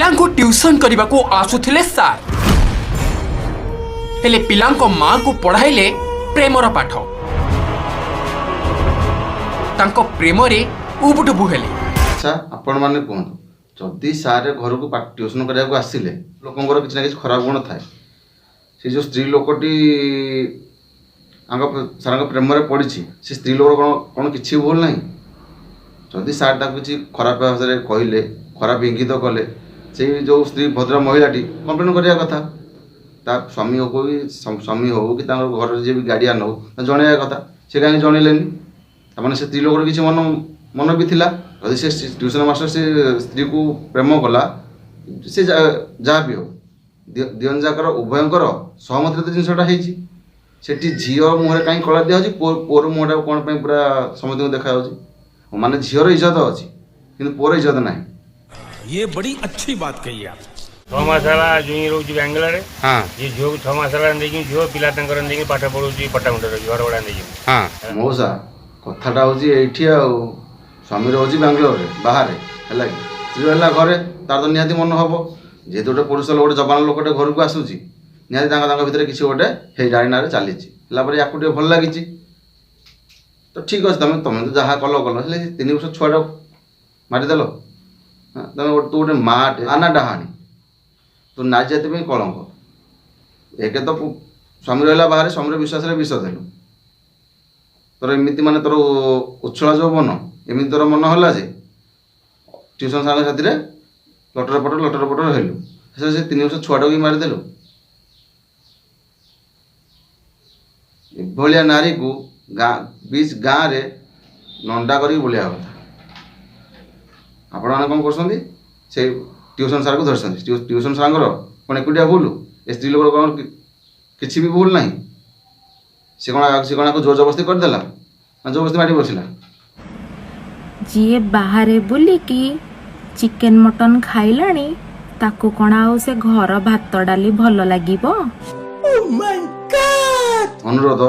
पिलांको tuition करने को आसुथिले सार हेले पिलांको मां को पढ़ाइले प्रेमर पाठ तांको प्रेम रे उबुटुबु हेले। अच्छा आपण माने कहतु जदि सारे घर को ट्यूशन करने आसिले लोकंर किसी ना कि खराब गुण थाए से जो स्त्री लोकटी सारा प्रेम पड़ी से स्त्री लोक कौन किसी भूल ना जदि सार किसी खराब भाषा कहले खराब इंगित कले से जो स्त्री भद्र महिलाटी कंप्लेन करिया कथा ता स्वामी हो भी स्वामी हो कि घर जी भी गार्डियन हो जन कथा से कहीं जनइलेनि मैंने से स्त्री लोक किसी मन मन भी थिला जदि से ट्यूशन मास्टर से स्त्री को प्रेम कला से जहाँ भी हो दिजन जाकर उभयंकर सहमति तो जिनसा सेठी झीर मुहर कहीं कला दिखाई पुअर मुहटा कौन पूरा समझ देखा माने झीर इज्जत अच्छी कि पुअर इज्जत ना। ये बड़ी अच्छी बात कही आप। 6 मास जुई रोज बांग्लार ये झील को 6 मास झील पिला पाठ पढ़ू पट्टामुंड घर भड़ा नहीं मौसा कथाटा हूँ ये स्वामी रोज बांग्लोर बाहर है स्त्री है घरे तार तो निहाती मन हम जेहेतु गोटे पुरुष लोग जवान लोकटे घर को आसूसी निहाती भितर किसी गोटे जाना चली या भल लगी तो ठीक अच्छे तुम तुम तो जहाँ कल कल 3 वर्ष छुआ मारिदेल तुम तू गोटे माटे आना डाहाणी तू ना जाती कलंक एक तो स्वामी रहा बाहर स्वामी विश्वास विष देलु तोर एमती माने तोर उच्छला जो मन एमती तोर मन है जे ट्यूशन सागर साथी लटर पटर हेलु से 3 वर्ष छुआ भी मारिदेलु एभलिया नारी को बीच गाँव रे नंडा कर बुलिया कथा आपण मैंने कौन कर ट्यूशन सार को धरते ट्यूशन सार कौन एकुटिया भूल ए स्त्री लोक कौन किसी भी भूल ना सी कौन को जोर जबरदस्ती करदेला ना जबरदस्ती माटी बसला जी बाहर बुलिकी चिकेन मटन खाइलानी ताकू कौन आउ से घर भात डाली भल लागिबो। अनुरोध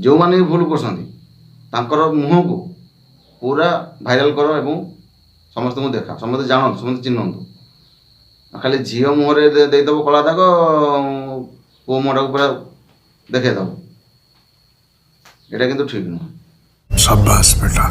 जो माने भी भूल कर मुह को पूरा भाइराल कर एवं समस्त को देखा समस्त जान समस्त चिन्हतु खाली झील मुहर देदेव कला दाग पु मुहटा को पूरा देखेदब एटा किंतु ठीक नुह। शाबाश बेटा।